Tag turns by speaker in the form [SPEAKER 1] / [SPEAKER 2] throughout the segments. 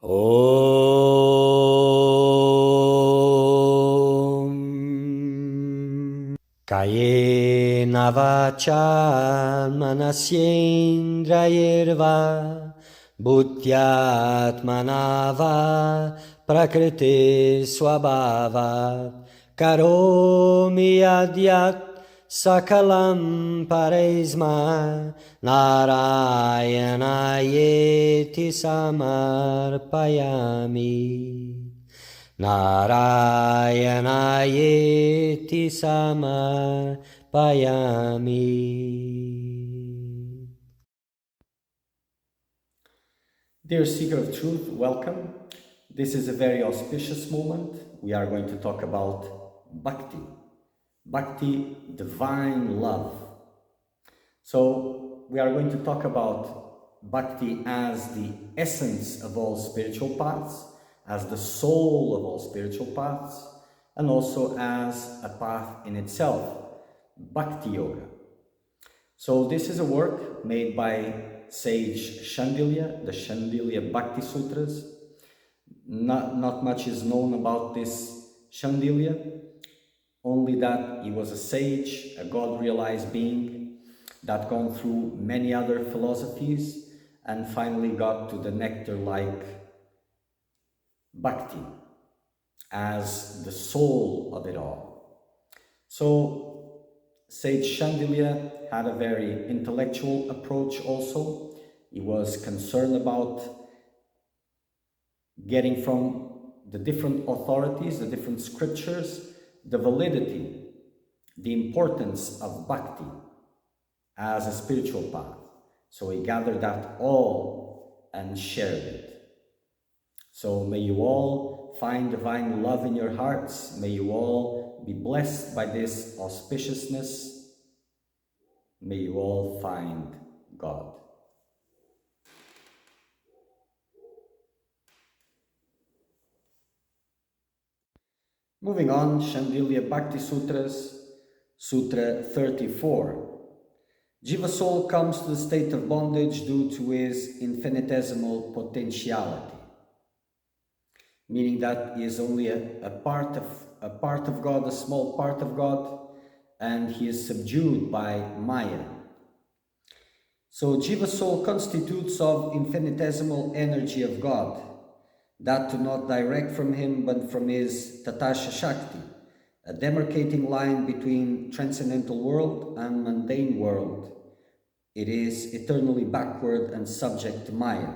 [SPEAKER 1] Om Kayena vacha manasyendrayirva Bhutyatmanava prakriti swabhava Karomi adyat sakalam paresma Narayana samarpayami Narayana samarpayami.
[SPEAKER 2] Dear Seeker of Truth, welcome. This is a very auspicious moment. We are going to talk about Bhakti. Bhakti, divine love. So we are going to talk about Bhakti as the essence of all spiritual paths, as the soul of all spiritual paths, and also as a path in itself, Bhakti Yoga. So this is a work made by sage Shandilya, the Shandilya Bhakti Sutras. Not much is known about this Shandilya, only that he was a sage, a God-realized being that gone through many other philosophies and finally got to the nectar-like Bhakti as the soul of it all. So Sage Shandilya had a very intellectual approach also. He was concerned about getting from the different authorities, the different scriptures, the validity, the importance of Bhakti as a spiritual path. So he gathered that all and shared it. So may you all find divine love in your hearts. May you all be blessed by this auspiciousness. May you all find God. Moving on, Shandilya Bhakti Sutras, Sutra 34. Jiva soul comes to the state of bondage due to his infinitesimal potentiality, meaning that he is only a part of God, a small part of God, and he is subdued by Maya. So Jiva soul constitutes of infinitesimal energy of God, that do not direct from him but from his Tatasha Shakti, a demarcating line between transcendental world and mundane world. It is eternally backward and subject to Maya.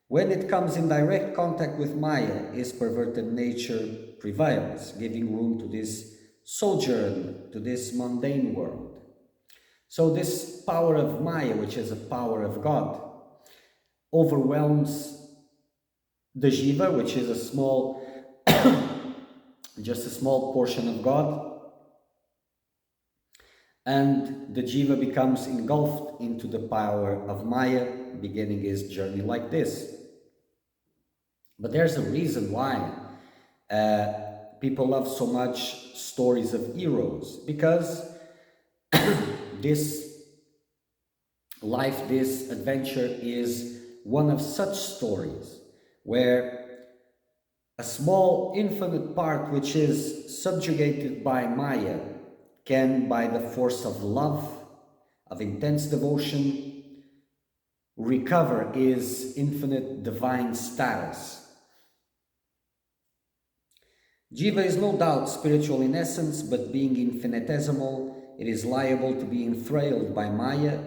[SPEAKER 2] When it comes in direct contact with Maya, his perverted nature prevails, giving room to this sojourn, to this mundane world. So this power of Maya, which is a power of God, overwhelms the Jiva, which is a small, just a small portion of God, and the Jiva becomes engulfed into the power of Maya, beginning his journey like this. But there's a reason why people love so much stories of heroes, because this life, this adventure is one of such stories where a small infinite part which is subjugated by Maya can, by the force of love, of intense devotion, recover his infinite divine status. Jiva is no doubt spiritual in essence, but being infinitesimal, it is liable to be enthralled by Maya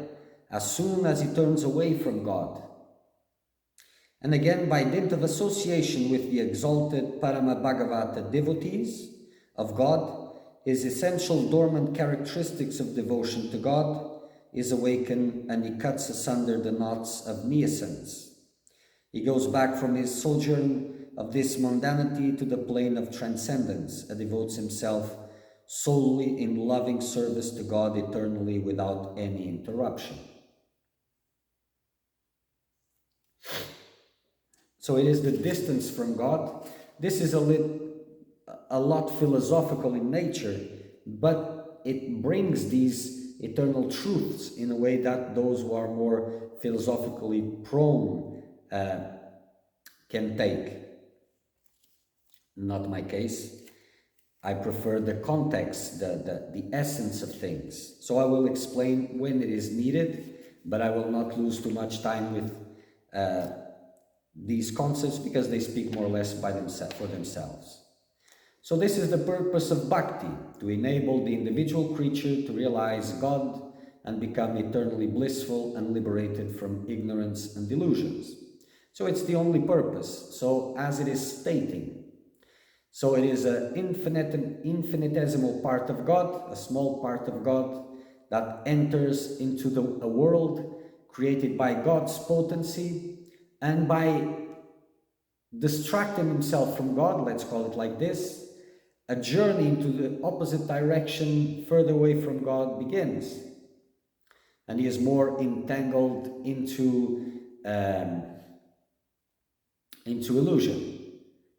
[SPEAKER 2] as soon as he turns away from God. And again, by dint of association with the exalted Paramabhagavata devotees of God, his essential dormant characteristics of devotion to God is awakened, and he cuts asunder the knots of nescience. He goes back from his sojourn of this mundanity to the plane of transcendence and devotes himself solely in loving service to God eternally without any interruption. So it is the distance from God. This is a lot philosophical in nature, but it brings these eternal truths in a way that those who are more philosophically prone can take. Not my case. I prefer the context, the essence of things. So I will explain when it is needed, but I will not lose too much time with these concepts because they speak more or less for themselves. So this is the purpose of bhakti, to enable the individual creature to realize God and become eternally blissful and liberated from ignorance and delusions. So it's the only purpose. So as it is stating, so it is an infinitesimal part of God, a small part of God that enters into a world created by God's potency, and by distracting himself from God, let's call it like this, a journey into the opposite direction, further away from God, begins. And he is more entangled into illusion.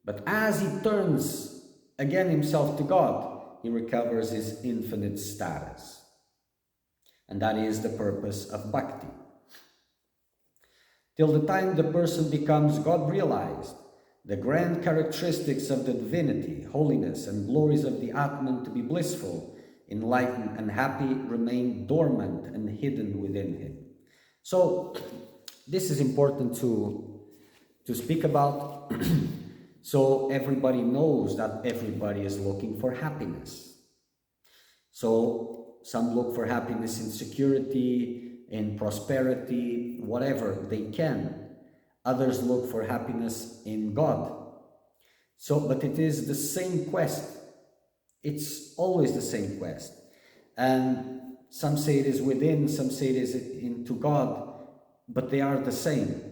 [SPEAKER 2] But as he turns again himself to God, he recovers his infinite status. And that is the purpose of bhakti. Till the time the person becomes God-realized, the grand characteristics of the divinity, holiness, and glories of the Atman to be blissful, enlightened, and happy remain dormant and hidden within him. So, this is important to speak about. So everybody knows that everybody is looking for happiness. So some look for happiness in security, in prosperity, whatever they can. Others look for happiness in God. So, but it is the same quest. It's always the same quest. And some say it is within, some say it is into God, but they are the same.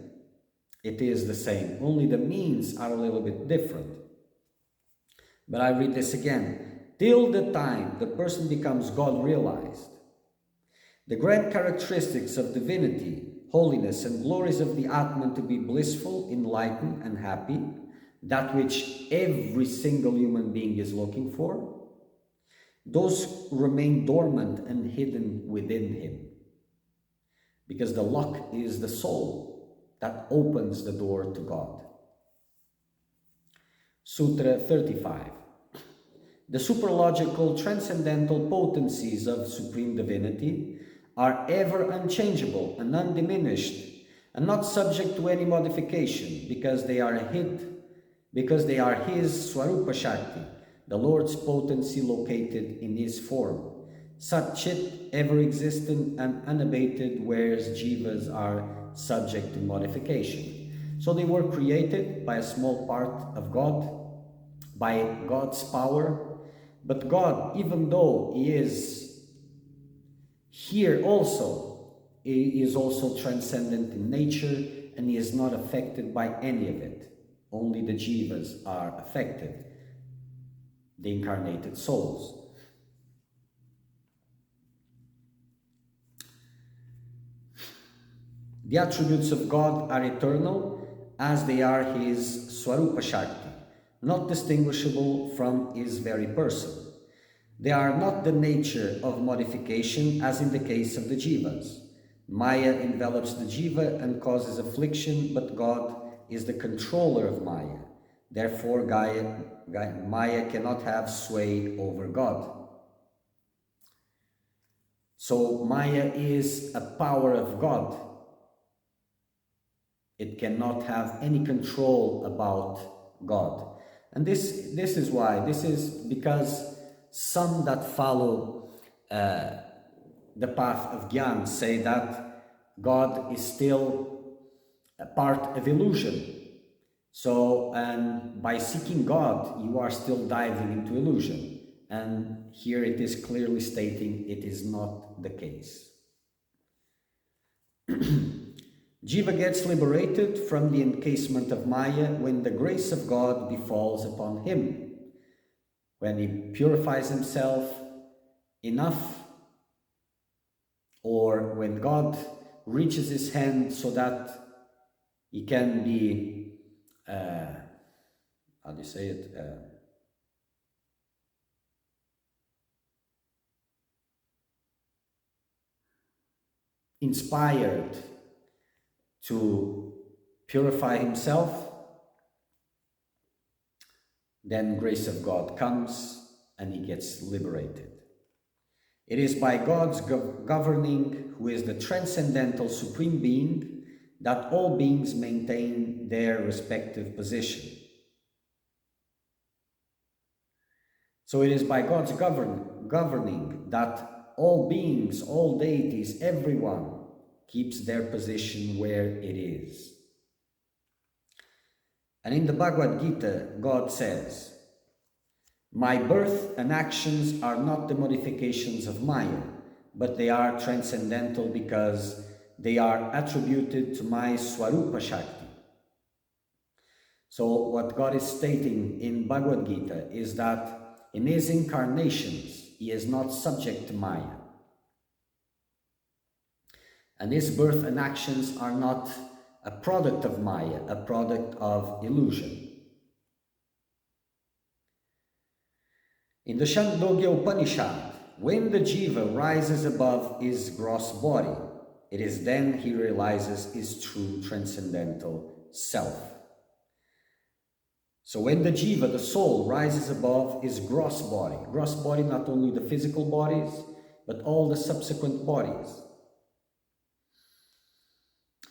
[SPEAKER 2] It is the same. Only the means are a little bit different. But I read this again. Till the time the person becomes God-realized, the grand characteristics of divinity, holiness, and glories of the Atman to be blissful, enlightened, and happy, that which every single human being is looking for, those remain dormant and hidden within him. Because the lock is the soul that opens the door to God. Sutra 35. The superlogical transcendental potencies of Supreme Divinity are ever unchangeable and undiminished, and not subject to any modification, because they are His Swarupa Shakti, the Lord's potency located in His form. Sat Chit, ever existent and unabated, whereas jivas are subject to modification. So they were created by a small part of God, by God's power, but God, even though He is here also, He is also transcendent in nature, and He is not affected by any of it. Only the jivas are affected, the incarnated souls. The attributes of God are eternal, as they are His Swarupa Shakti, not distinguishable from His very person. They are not the nature of modification, as in the case of the jivas. Maya envelops the jiva and causes affliction, but God is the controller of Maya. Therefore, Maya cannot have sway over God. So Maya is a power of God. It cannot have any control about God. And this is why. This is because some that follow the path of Gyan say that God is still a part of illusion. So, and by seeking God, you are still diving into illusion. And here it is clearly stating it is not the case. Jiva gets liberated from the encasement of Maya when the grace of God befalls upon him, when he purifies himself enough, or when God reaches his hand so that he can be, how do you say it? Inspired to purify himself, then grace of God comes and he gets liberated. It is by God's governing, who is the transcendental supreme being, that all beings maintain their respective position. So it is by God's governing that all beings, all deities, everyone keeps their position where it is. And in the Bhagavad Gita, God says, "My birth and actions are not the modifications of Maya, but they are transcendental because they are attributed to my Swarupa Shakti." So what God is stating in Bhagavad Gita is that in his incarnations, he is not subject to Maya. And his birth and actions are not a product of Maya, a product of illusion. In the Chandogya Upanishad, when the jiva rises above his gross body, it is then he realizes his true transcendental self. So when the jiva, the soul, rises above his gross body not only the physical bodies, but all the subsequent bodies,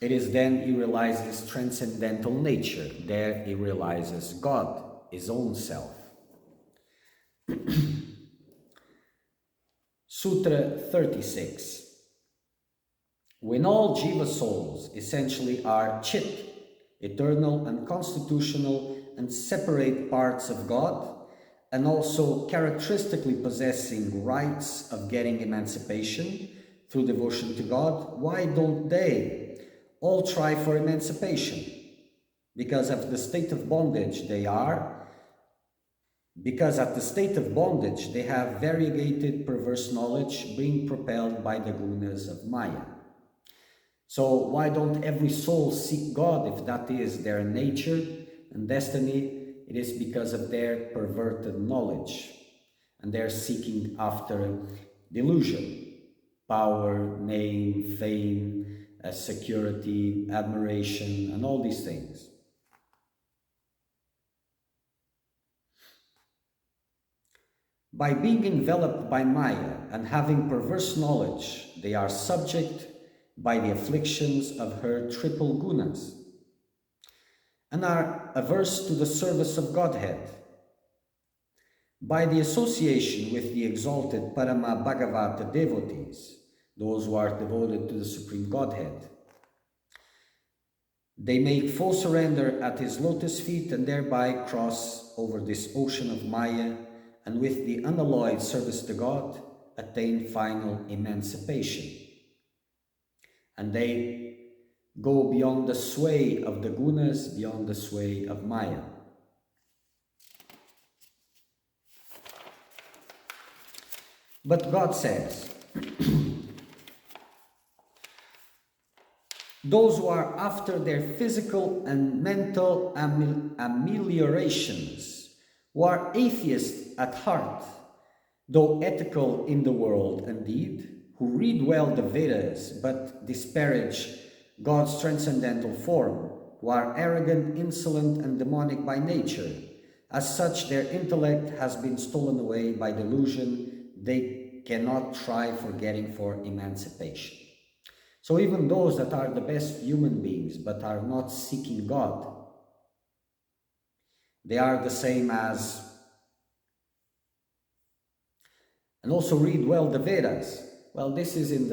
[SPEAKER 2] it is then he realizes transcendental nature. There he realizes God, his own self. Sutra 36. When all jiva souls essentially are chit, eternal and constitutional and separate parts of God, and also characteristically possessing rights of getting emancipation through devotion to God, why don't they all try for emancipation? Because of the state of bondage they are, because at the state of bondage they have variegated perverse knowledge being propelled by the gunas of Maya. So why don't every soul seek God if that is their nature and destiny? It is because of their perverted knowledge, and they're seeking after delusion, power, name, fame, security, admiration, and all these things. By being enveloped by Maya and having perverse knowledge, they are subject by the afflictions of her triple gunas and are averse to the service of Godhead. By the association with the exalted Parama Bhagavata devotees, those who are devoted to the Supreme Godhead, they make full surrender at his lotus feet and thereby cross over this ocean of Maya, and with the unalloyed service to God, attain final emancipation. And they go beyond the sway of the gunas, beyond the sway of Maya. But God says, those who are after their physical and mental ameliorations, who are atheists at heart, though ethical in the world indeed, who read well the Vedas but disparage God's transcendental form, who are arrogant, insolent, and demonic by nature. As such, their intellect has been stolen away by delusion. They cannot try for getting for emancipation. So even those that are the best human beings but are not seeking God, they are the same as, and also read well the Vedas. Well, this is in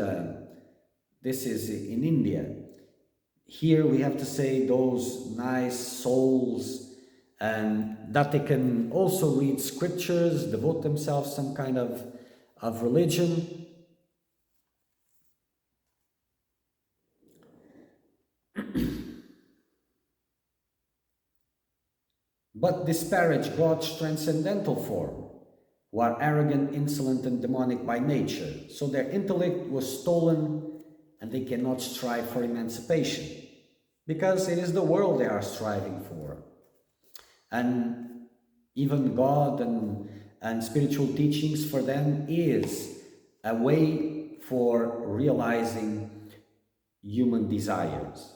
[SPEAKER 2] India. Here we have to say those nice souls, and that they can also read scriptures, devote themselves some kind of religion. But disparage God's transcendental form, who are arrogant, insolent, and demonic by nature. So their intellect was stolen and they cannot strive for emancipation because it is the world they are striving for. And even God and spiritual teachings for them is a way for realizing human desires.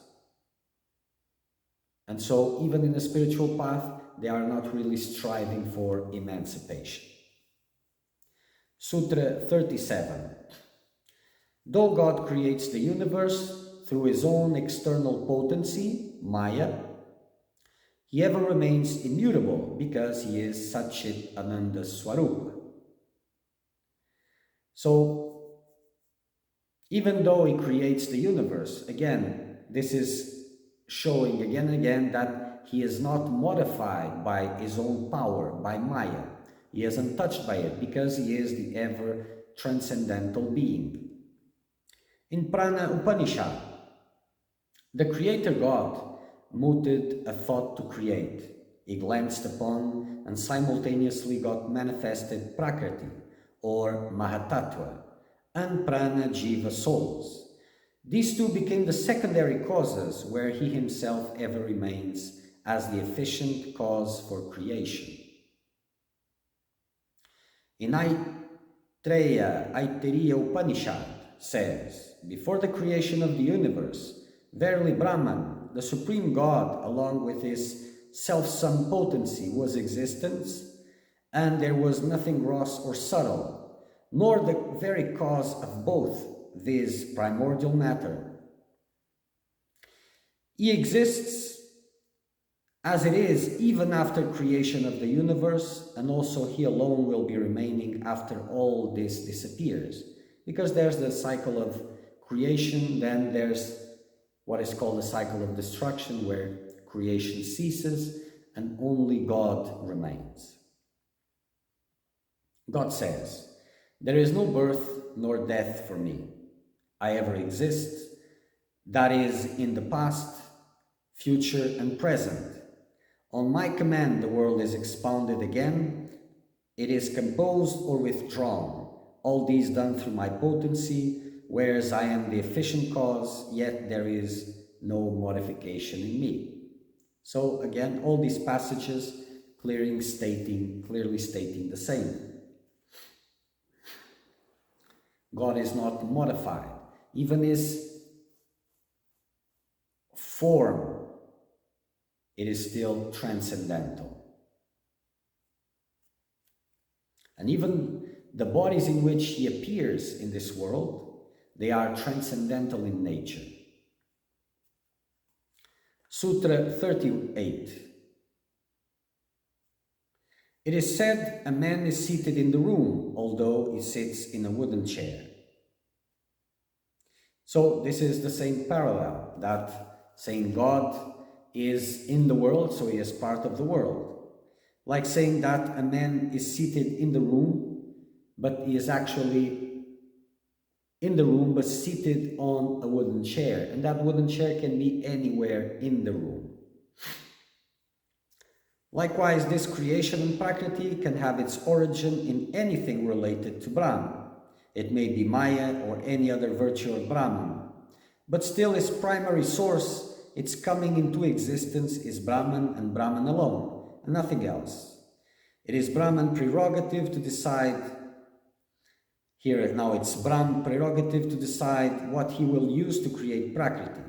[SPEAKER 2] And so even in the spiritual path, they are not really striving for emancipation. Sutra 37. Though God creates the universe through his own external potency, Maya, he ever remains immutable because he is Satchit Ananda Swarupa. So, even though he creates the universe, again, this is showing again and again that he is not modified by his own power, by Maya. He is untouched by it because he is the ever transcendental being. In Prana Upanishad, the Creator God mooted a thought to create. He glanced upon and simultaneously got manifested Prakriti, or Mahatattva, and Prana Jiva souls. These two became the secondary causes where he himself ever remains as the efficient cause for creation. In Aitreya Upanishad says, before the creation of the universe, verily Brahman, the supreme God, along with his self-some potency, was existence, and there was nothing gross or subtle, nor the very cause of both, viz. Primordial matter. He exists as it is even after creation of the universe, and also he alone will be remaining after all this disappears. Because there's the cycle of creation, then there's what is called the cycle of destruction, where creation ceases and only God remains. God says, there is no birth nor death for me. I ever exist, that is, in the past, future, and present. On my command, the world is expounded again. It is composed or withdrawn. All these done through my potency, whereas I am the efficient cause, yet there is no modification in me. So again, all these passages clearly stating the same. God is not modified. Even his form, it is still transcendental. And even the bodies in which he appears in this world, they are transcendental in nature. Sutra 38. It is said a man is seated in the room, although he sits in a wooden chair. So this is the same parallel, that saying God is in the world, so he is part of the world. Like saying that a man is seated in the room, but he is actually in the room, but seated on a wooden chair. And that wooden chair can be anywhere in the room. Likewise, this creation and Prakriti can have its origin in anything related to Brahman. It may be Maya or any other virtue of Brahman. But still its primary source, its coming into existence, is Brahman and Brahman alone, and nothing else. It is Brahman prerogative to decide, here now it's Brahman prerogative to decide what he will use to create Prakriti.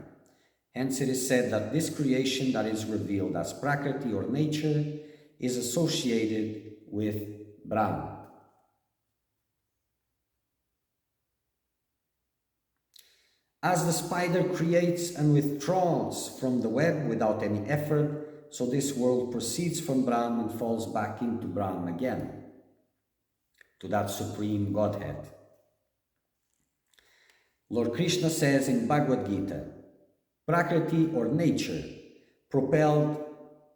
[SPEAKER 2] Hence it is said that this creation that is revealed as Prakriti or nature is associated with Brahman. As the spider creates and withdraws from the web without any effort, so this world proceeds from Brahman and falls back into Brahman again, to that supreme Godhead. Lord Krishna says in Bhagavad Gita, Prakriti or nature, propelled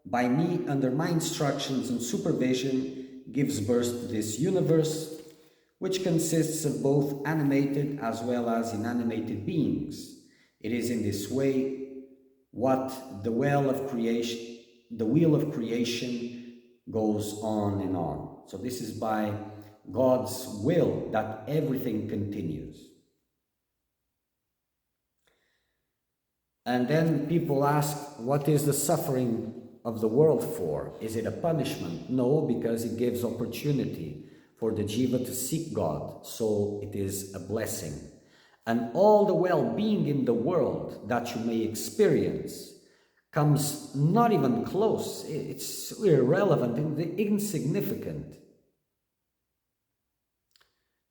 [SPEAKER 2] by me under my instructions and supervision, gives birth to this universe, which consists of both animated as well as inanimated beings. It is in this way what the wheel of creation goes on and on. So this is by God's will that everything continues. And then people ask, what is the suffering of the world for? Is it a punishment? No, because it gives opportunity for the jiva to seek God, so it is a blessing. And all the well-being in the world that you may experience comes not even close. It's so irrelevant and insignificant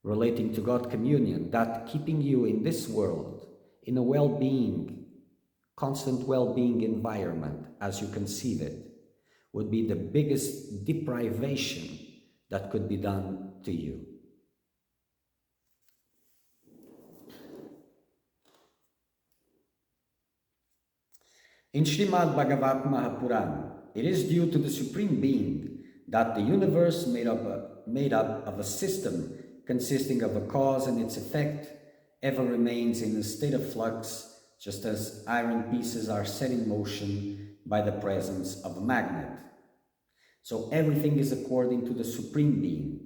[SPEAKER 2] relating to God communion, that keeping you in this world in a well-being, constant well-being environment as you conceive it would be the biggest deprivation that could be done to you. In Srimad Bhagavat Mahapurana, it is due to the Supreme Being that the universe made up of a system consisting of a cause and its effect ever remains in a state of flux, just as iron pieces are set in motion by the presence of a magnet. So everything is according to the Supreme Being.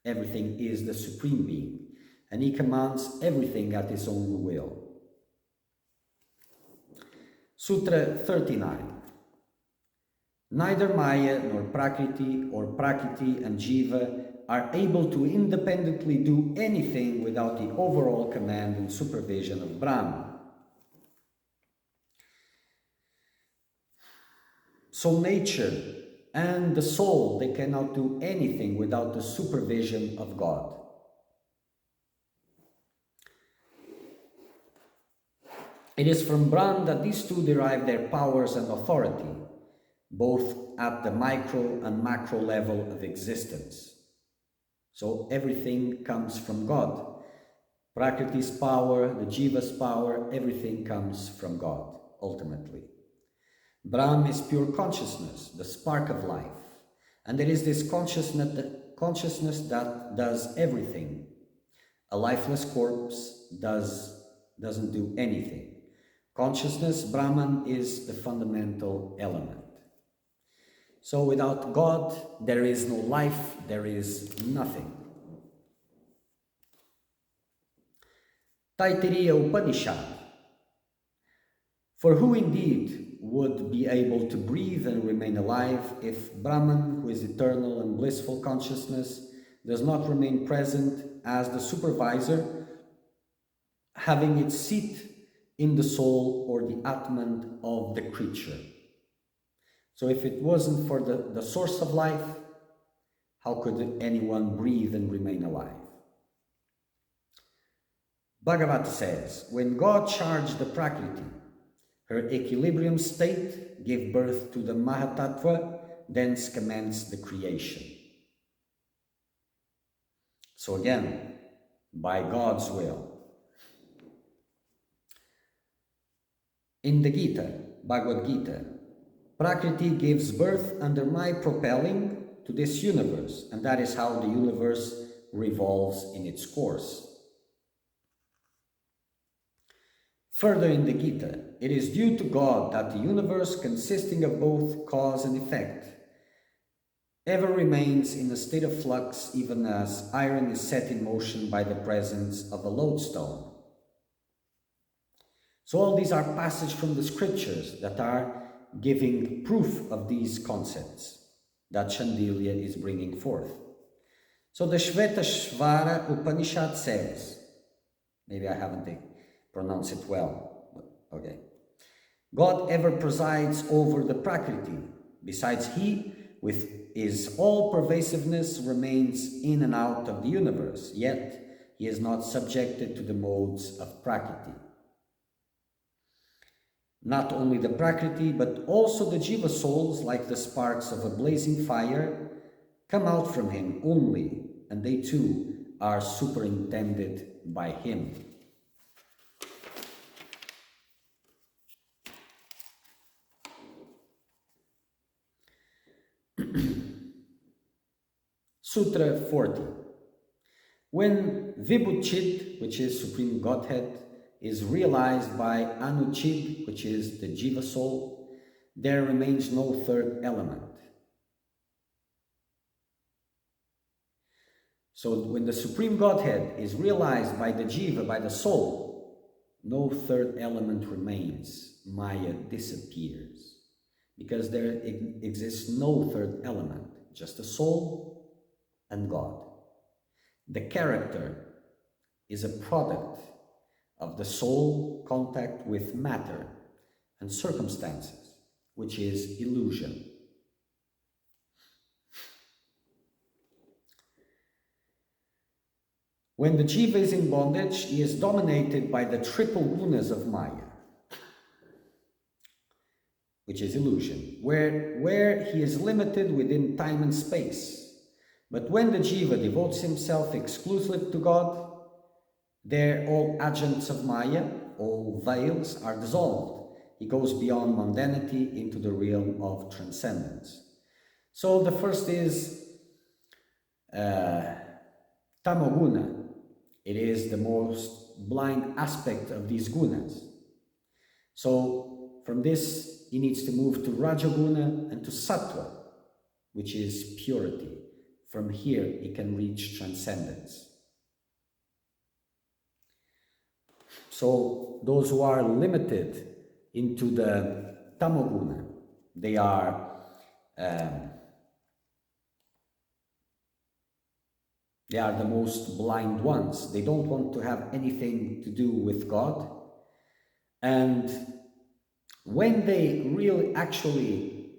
[SPEAKER 2] Everything is the Supreme Being, and He commands everything at His own will. Sutra 39. Neither Maya nor Prakriti or Prakriti and Jiva are able to independently do anything without the overall command and supervision of Brahma. So nature and the soul, they cannot do anything without the supervision of God. It is from Brahma that these two derive their powers and authority, both at the micro and macro level of existence. So everything comes from God. Prakriti's power, the Jiva's power, everything comes from God, ultimately. Brahm is pure consciousness, the spark of life. And it is this consciousness that does everything. A lifeless corpse doesn't do anything. Consciousness, Brahman, is the fundamental element. So without God, there is no life, there is nothing. Taittiriya Upanishad. For who indeed would be able to breathe and remain alive if Brahman, who is eternal and blissful consciousness, does not remain present as the supervisor, having its seat in the soul or the Atman of the creature? So if it wasn't for the source of life, how could anyone breathe and remain alive? Bhagavata says, when God charged the Prakriti, her equilibrium state gave birth to the Mahatattva, thence commenced the creation. So again, by God's will. In the Gita, Bhagavad Gita, Prakriti gives birth under my propelling to this universe, and that is how the universe revolves in its course. Further in the Gita, it is due to God that the universe, consisting of both cause and effect, ever remains in a state of flux, even as iron is set in motion by the presence of a lodestone. So all these are passages from the scriptures that are giving proof of these concepts that Shandilya is bringing forth. So the Shvetashvara Upanishad says, maybe I haven't pronounced it well, but okay. God ever presides over the Prakriti. Besides, He, with His all-pervasiveness, remains in and out of the universe, yet He is not subjected to the modes of Prakriti. Not only the Prakriti, but also the Jiva souls, like the sparks of a blazing fire, come out from Him only, and they too are superintended by Him. Sutra 40. When Vibhuchit, which is Supreme Godhead, is realized by Anuchid, which is the Jiva soul, there remains no third element. So when the Supreme Godhead is realized by the Jiva, by the soul, no third element remains. Maya disappears, because there exists no third element, just the soul and God. The character is a product of the soul contact with matter and circumstances. which is illusion. When the jiva is in bondage, he is dominated by the triple gunas of Maya, which is illusion, where he is limited within time and space. But when the jiva devotes himself exclusively to God, there all agents of Maya, all veils, are dissolved. He goes beyond mundanity into the realm of transcendence. So the first is tamoguna. It is the most blind aspect of these gunas. So from this, he needs to move to Rajaguna and to Sattva, which is purity. From here, he can reach transcendence. So those who are limited into the Tamoguna, they are the most blind ones. They don't want to have anything to do with God. And when they really actually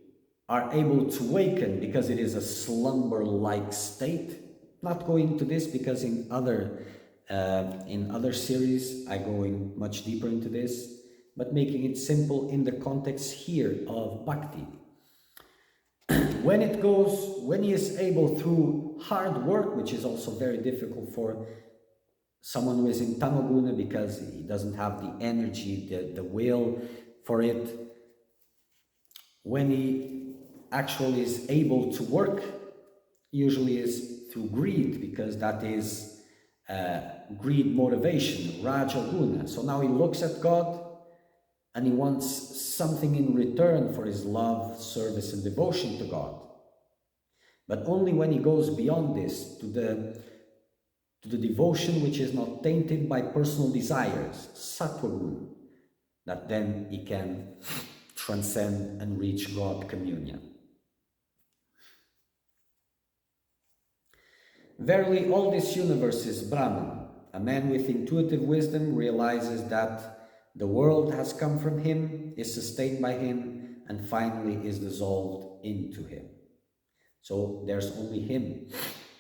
[SPEAKER 2] are able to awaken, because it is a slumber-like state, not going into this because in other series I go in much deeper into this, but making it simple in the context here of bhakti. When he is able through hard work, which is also very difficult for someone who is in tamoguna because he doesn't have the energy, the will for it, when he actually is able to work, usually is through greed, because that is greed motivation, Rajaguna. So now he looks at God and he wants something in return for his love, service and devotion to God. But only when he goes beyond this to the devotion which is not tainted by personal desires, Sattva-guna, that then he can transcend and reach God communion. Verily, all this universe is Brahman. A man with intuitive wisdom realizes that the world has come from him, is sustained by him, and finally is dissolved into him. So there's only him,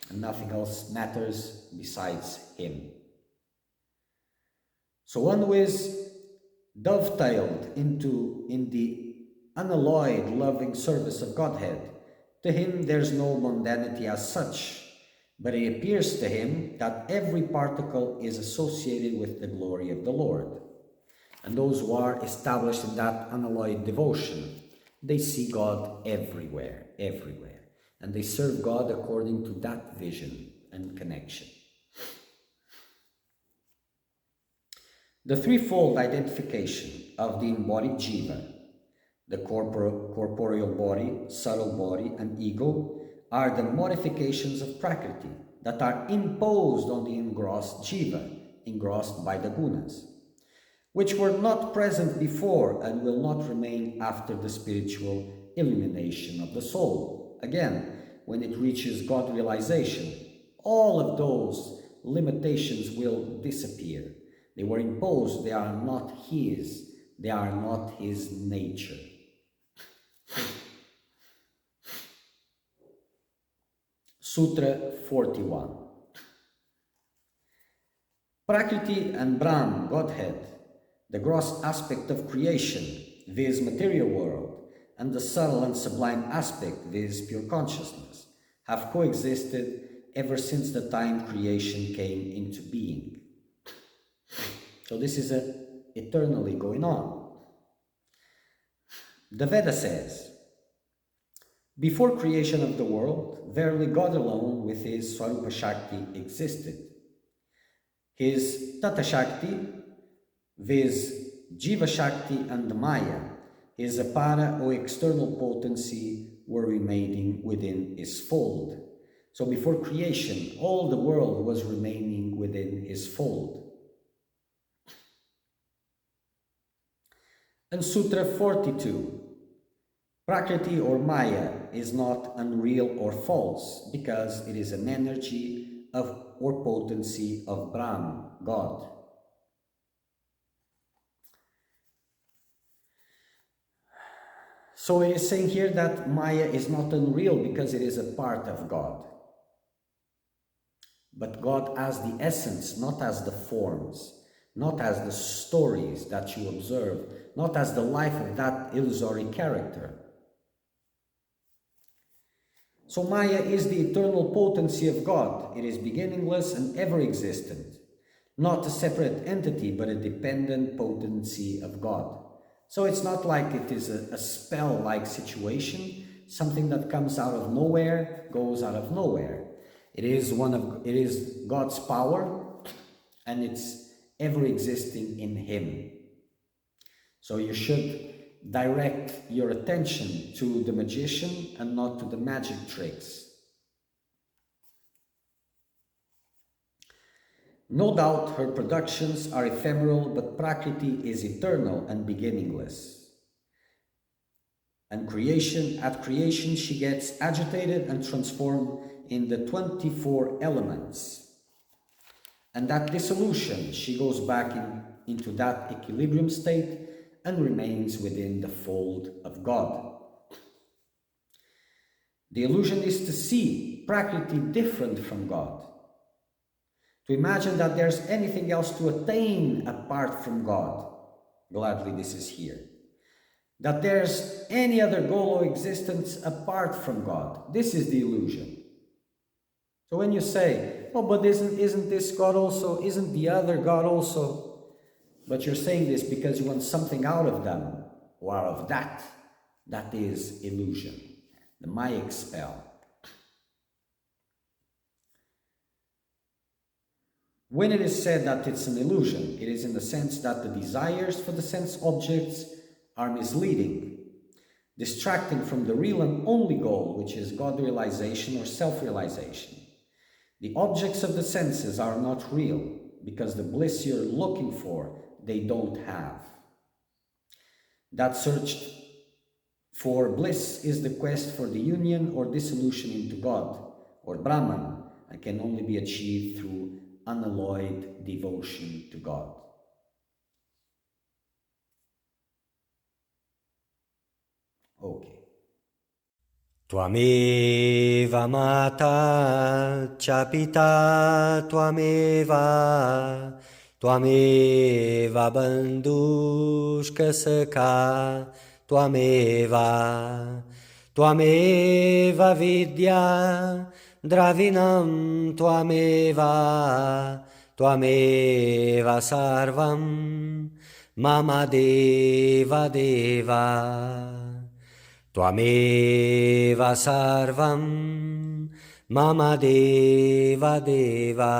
[SPEAKER 2] and nothing else matters besides him. So one who is dovetailed in the unalloyed loving service of Godhead, to him there's no mundanity as such, but it appears to him that every particle is associated with the glory of the Lord. And those who are established in that unalloyed devotion, they see God everywhere, everywhere. And they serve God according to that vision and connection. The threefold identification of the embodied jiva, the corporeal body, subtle body, and ego, are the modifications of Prakriti that are imposed on the engrossed jiva, engrossed by the gunas, which were not present before and will not remain after the spiritual illumination of the soul. Again, when it reaches God realization, all of those limitations will disappear. They were imposed, they are not his, they are not his nature. Sutra 41. Prakriti and Brahm, Godhead, the gross aspect of creation, viz. Material world, and the subtle and sublime aspect, viz. Pure consciousness, have coexisted ever since the time creation came into being. So this is eternally going on. The Veda says, before creation of the world, verily God alone with his Swarupa Shakti existed. His Tata Shakti, viz. Jiva Shakti and Maya, his apara or external potency, were remaining within his fold. So before creation, all the world was remaining within his fold. And Sutra 42. Prakriti or Maya is not unreal or false, because it is an energy of or potency of Brahm, God. So it is saying here that Maya is not unreal because it is a part of God. But God as the essence, not as the forms, not as the stories that you observe, not as the life of that illusory character. So Maya is the eternal potency of God. It is beginningless and ever-existent, not a separate entity, but a dependent potency of God. So it's not like it is a spell-like situation, something that comes out of nowhere, goes out of nowhere. It is God's power, and it's ever existing in Him. So you should direct your attention to the magician and not to the magic tricks. No doubt her productions are ephemeral, but Prakriti is eternal and beginningless. And at creation she gets agitated and transformed in the 24 elements. And at dissolution she goes back into that equilibrium state and remains within the fold of God. The illusion is to see Prakriti different from God, to imagine that there's anything else to attain apart from God. Gladly this is here. That there's any other goal or existence apart from God. This is the illusion. So when you say, oh, but isn't this God also? Isn't the other God also? But you're saying this because you want something out of them, or out of that. That is illusion, the Mayic spell. When it is said that it's an illusion, it is in the sense that the desires for the sense objects are misleading, distracting from the real and only goal, which is God realization or self-realization. The objects of the senses are not real, because the bliss you're looking for, they don't have. That search for bliss is the quest for the union or dissolution into God, or Brahman, and can only be achieved through unalloyed devotion to God. Okay.
[SPEAKER 1] Tvameva mata cha pita tvameva tvameva bandhushka sakha tvameva tvameva vidya dravinam tvameva tvameva sarvam mama deva deva. Tvameva sarvam mama deva deva.